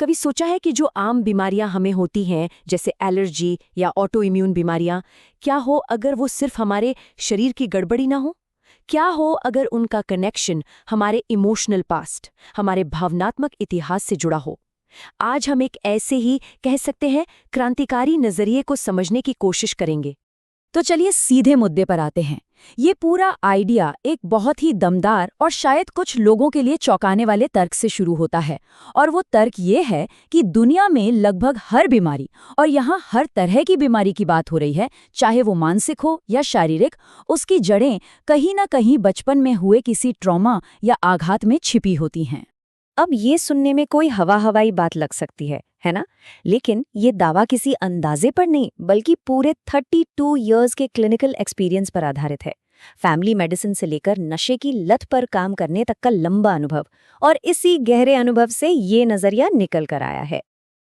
कभी सोचा है कि जो आम बीमारियां हमें होती हैं, जैसे एलर्जी या ऑटो इम्यून बीमारियां, क्या हो अगर वो सिर्फ हमारे शरीर की गड़बड़ी ना हो? क्या हो अगर उनका कनेक्शन हमारे इमोशनल पास्ट, हमारे भावनात्मक इतिहास से जुड़ा हो? आज हम एक ऐसे ही, कह सकते हैं, क्रांतिकारी नजरिए को समझने की कोशिश करेंगे। तो चलिए सीधे मुद्दे पर आते हैं। ये पूरा आइडिया एक बहुत ही दमदार और शायद कुछ लोगों के लिए चौंकाने वाले तर्क से शुरू होता है, और वो तर्क ये है कि दुनिया में लगभग हर बीमारी, और यहाँ हर तरह की बीमारी की बात हो रही है, चाहे वो मानसिक हो या शारीरिक, उसकी जड़ें कहीं ना कहीं बचपन में हुए किसी ट्रॉमा या आघात में छिपी होती हैं। अब ये सुनने में कोई हवाई बात लग सकती है ना? लेकिन ये दावा किसी अंदाजे पर नहीं, बल्कि पूरे 32 इयर्स के क्लिनिकल एक्सपीरियंस पर आधारित है। फैमिली मेडिसिन से लेकर नशे की लत पर काम करने तक का लंबा अनुभव, और इसी गहरे अनुभव से ये नजरिया निकल कर आया है।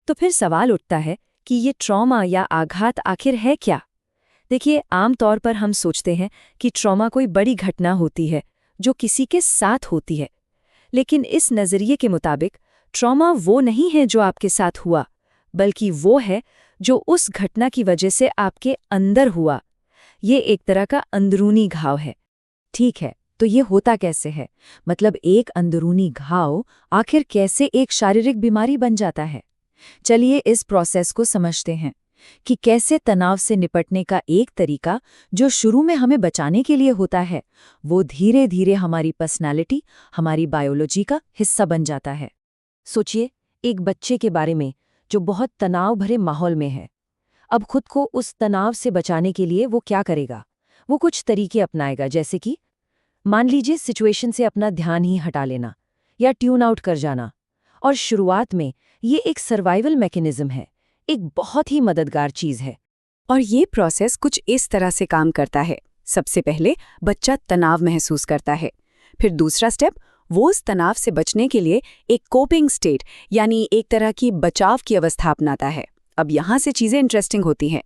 तो फिर सवाल उठता है कि ये ट्रॉमा या आघात आखिर है क्या? देखिए, आमतौर पर हम सोचते हैं कि ट्रॉमा कोई बड़ी घटना होती है जो किसी के साथ होती है, लेकिन इस नज़रिए के मुताबिक ट्रॉमा वो नहीं है जो आपके साथ हुआ, बल्कि वो है जो उस घटना की वजह से आपके अंदर हुआ। ये एक तरह का अंदरूनी घाव है। ठीक है, तो ये होता कैसे है? मतलब एक अंदरूनी घाव आखिर कैसे एक शारीरिक बीमारी बन जाता है? चलिए इस प्रोसेस को समझते हैं कि कैसे तनाव से निपटने का एक तरीका, जो शुरू में हमें बचाने के लिए होता है, वो धीरे धीरे हमारी पर्सनालिटी, हमारी बायोलॉजी का हिस्सा बन जाता है। सोचिए एक बच्चे के बारे में जो बहुत तनाव भरे माहौल में है। अब खुद को उस तनाव से बचाने के लिए वो क्या करेगा? वो कुछ तरीके अपनाएगा, जैसे कि मान लीजिए सिचुएशन से अपना ध्यान ही हटा लेना या ट्यून आउट कर जाना। और शुरुआत में ये एक सर्वाइवल मैकेनिज्म है, एक बहुत ही मददगार चीज़ है। और ये प्रोसेस कुछ इस तरह से काम करता है। सबसे पहले बच्चा तनाव महसूस करता है, फिर दूसरा स्टेप, वो उस तनाव से बचने के लिए एक कोपिंग स्टेट यानी एक तरह की बचाव की अवस्था अपनाता है। अब यहाँ से चीज़ें इंटरेस्टिंग होती हैं।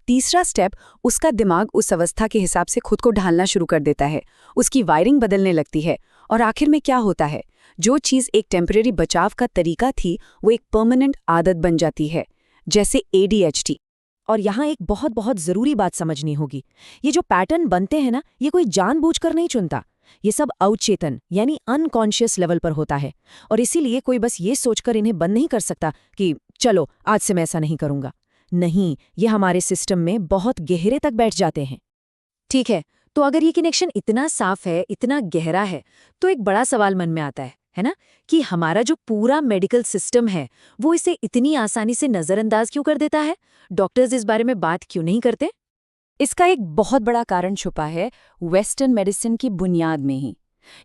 तीसरा स्टेप, उसका दिमाग उस अवस्था के हिसाब से खुद को ढालना शुरू कर देता है, उसकी वायरिंग बदलने लगती है। और आखिर में क्या होता है? जो चीज़ एक टेम्परेरी बचाव का तरीका थी, वो एक परमानेंट आदत बन जाती है, जैसे ADHD। और यहाँ एक बहुत बहुत ज़रूरी बात समझनी होगी। ये जो पैटर्न बनते हैं ना, ये कोई जानबूझकर नहीं चुनता। ये सब अवचेतन यानी अनकॉन्शियस लेवल पर होता है, और इसीलिए कोई बस ये सोचकर इन्हें बंद नहीं कर सकता कि चलो आज से मैं ऐसा नहीं करूँगा। नहीं, ये हमारे सिस्टम में बहुत गहरे तक बैठ जाते हैं। ठीक है, तो अगर ये कनेक्शन इतना साफ है, इतना गहरा है, तो एक बड़ा सवाल मन में आता है ना, कि हमारा जो पूरा मेडिकल सिस्टम है वो इसे इतनी आसानी से नज़रअंदाज क्यों कर देता है? डॉक्टर्स इस बारे में बात क्यों नहीं करते? इसका एक बहुत बड़ा कारण छुपा है वेस्टर्न मेडिसिन की बुनियाद में ही।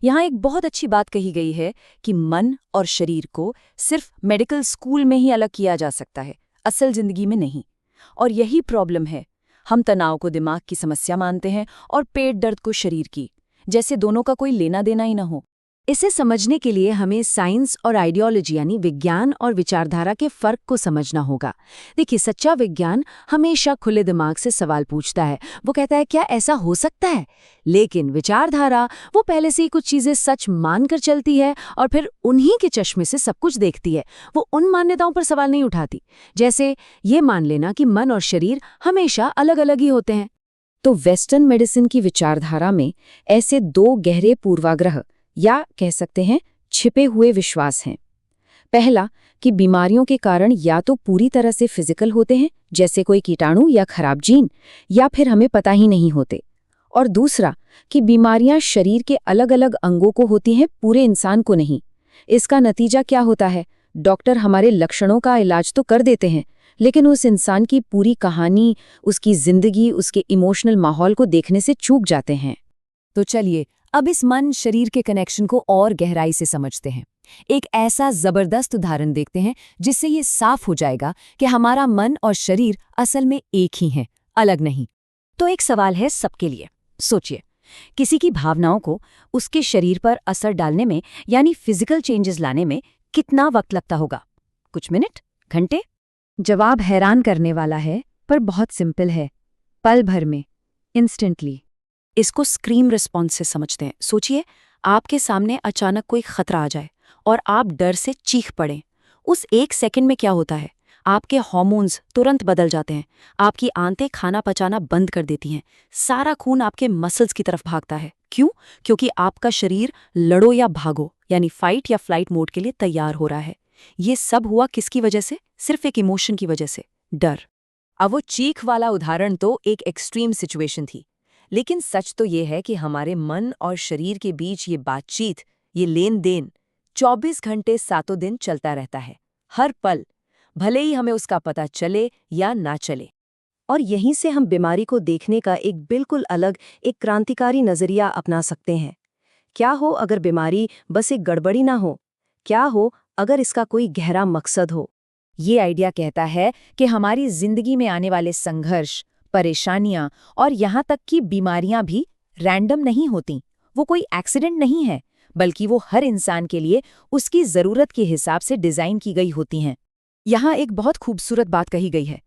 यहाँ एक बहुत अच्छी बात कही गई है कि मन और शरीर को सिर्फ मेडिकल स्कूल में ही अलग किया जा सकता है, असल जिंदगी में नहीं। और यही प्रॉब्लम है। हम तनाव को दिमाग की समस्या मानते हैं और पेट दर्द को शरीर की, जैसे दोनों का कोई लेना देना ही ना हो। इसे समझने के लिए हमें साइंस और आइडियोलॉजी यानी विज्ञान और विचारधारा के फर्क को समझना होगा। देखिए, सच्चा विज्ञान हमेशा खुले दिमाग से सवाल पूछता है। वो कहता है क्या ऐसा हो सकता है? लेकिन विचारधारा वो पहले से ही कुछ चीजें सच मानकर चलती है और फिर उन्हीं के चश्मे से सब कुछ देखती है। वो उन मान्यताओं पर सवाल नहीं उठाती, जैसे ये मान लेना कि मन और शरीर हमेशा अलग अलग ही होते हैं। तो वेस्टर्न मेडिसिन की विचारधारा में ऐसे दो गहरे पूर्वाग्रह या कह सकते हैं छिपे हुए विश्वास हैं। पहला, कि बीमारियों के कारण या तो पूरी तरह से फिजिकल होते हैं, जैसे कोई कीटाणु या खराब जीन, या फिर हमें पता ही नहीं होते। और दूसरा, कि बीमारियां शरीर के अलग अलग अंगों को होती हैं, पूरे इंसान को नहीं। इसका नतीजा क्या होता है? डॉक्टर हमारे लक्षणों का इलाज तो कर देते हैं, लेकिन उस इंसान की पूरी कहानी, उसकी जिंदगी, उसके इमोशनल माहौल को देखने से चूक जाते हैं। तो चलिए अब इस मन शरीर के कनेक्शन को और गहराई से समझते हैं। एक ऐसा जबरदस्त उदाहरण देखते हैं जिससे ये साफ हो जाएगा कि हमारा मन और शरीर असल में एक ही हैं, अलग नहीं। तो एक सवाल है सबके लिए। सोचिए, किसी की भावनाओं को उसके शरीर पर असर डालने में यानी फिजिकल चेंजेस लाने में कितना वक्त लगता होगा? कुछ मिनट? घंटे? जवाब हैरान करने वाला है, पर बहुत सिंपल है। पल भर में, इंस्टेंटली। इसको स्क्रीम रिस्पॉन्स से समझते हैं। सोचिए, आपके सामने अचानक कोई खतरा आ जाए और आप डर से चीख पड़ें। उस 1 सेकंड में क्या होता है? आपके हार्मोन्स तुरंत बदल जाते हैं, आपकी आंतें खाना पचाना बंद कर देती हैं, सारा खून आपके मसल्स की तरफ भागता है। क्यों? क्योंकि आपका शरीर लड़ो या भागो यानी फाइट या फ्लाइट मोड के लिए तैयार हो रहा है। ये सब हुआ किसकी वजह से? सिर्फ एक इमोशन की वजह से, डर। अब वो चीख वाला उदाहरण तो एक एक्सट्रीम सिचुएशन थी, लेकिन सच तो ये है कि हमारे मन और शरीर के बीच ये बातचीत, ये लेन देन 24 घंटे सातों दिन चलता रहता है, हर पल, भले ही हमें उसका पता चले या ना चले। और यहीं से हम बीमारी को देखने का एक बिल्कुल अलग, एक क्रांतिकारी नजरिया अपना सकते हैं। क्या हो अगर बीमारी बस एक गड़बड़ी ना हो? क्या हो अगर इसका कोई गहरा मकसद हो? ये आइडिया कहता है कि हमारी जिंदगी में आने वाले संघर्ष, परेशानियां और यहाँ तक कि बीमारियां भी रैंडम नहीं होती। वो कोई एक्सीडेंट नहीं है, बल्कि वो हर इंसान के लिए उसकी ज़रूरत के हिसाब से डिज़ाइन की गई होती हैं। यहाँ एक बहुत खूबसूरत बात कही गई है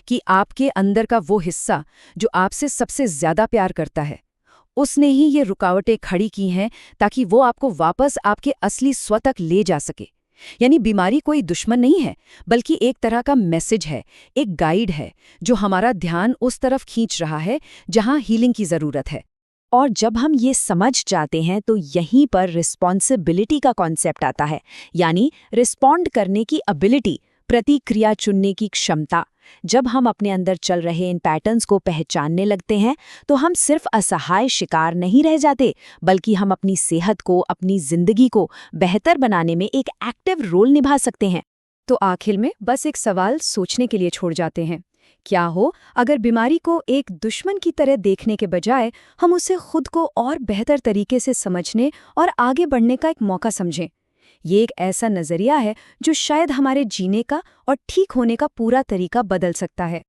कि आपके अंदर का वो हिस्सा जो आपसे सबसे ज़्यादा प्यार करता है, उसने ही ये रुकावटें खड़ी की हैं ताकि वो आपको वापस आपके असली स्व तक ले जा सके। यानी बीमारी कोई दुश्मन नहीं है, बल्कि एक तरह का मैसेज है, एक गाइड है जो हमारा ध्यान उस तरफ खींच रहा है जहां हीलिंग की ज़रूरत है। और जब हम ये समझ जाते हैं तो यहीं पर रिस्पॉन्सिबिलिटी का कॉन्सेप्ट आता है, यानी रिस्पॉन्ड करने की एबिलिटी, प्रतिक्रिया चुनने की क्षमता। जब हम अपने अंदर चल रहे इन पैटर्न्स को पहचानने लगते हैं तो हम सिर्फ असहाय शिकार नहीं रह जाते, बल्कि हम अपनी सेहत को, अपनी जिंदगी को बेहतर बनाने में एक एक्टिव रोल निभा सकते हैं। तो आखिर में बस एक सवाल सोचने के लिए छोड़ जाते हैं। क्या हो अगर बीमारी को एक दुश्मन की तरह देखने के बजाय हम उसे खुद को और बेहतर तरीके से समझने और आगे बढ़ने का एक मौका समझें? ये एक ऐसा नजरिया है जो शायद हमारे जीने का और ठीक होने का पूरा तरीका बदल सकता है।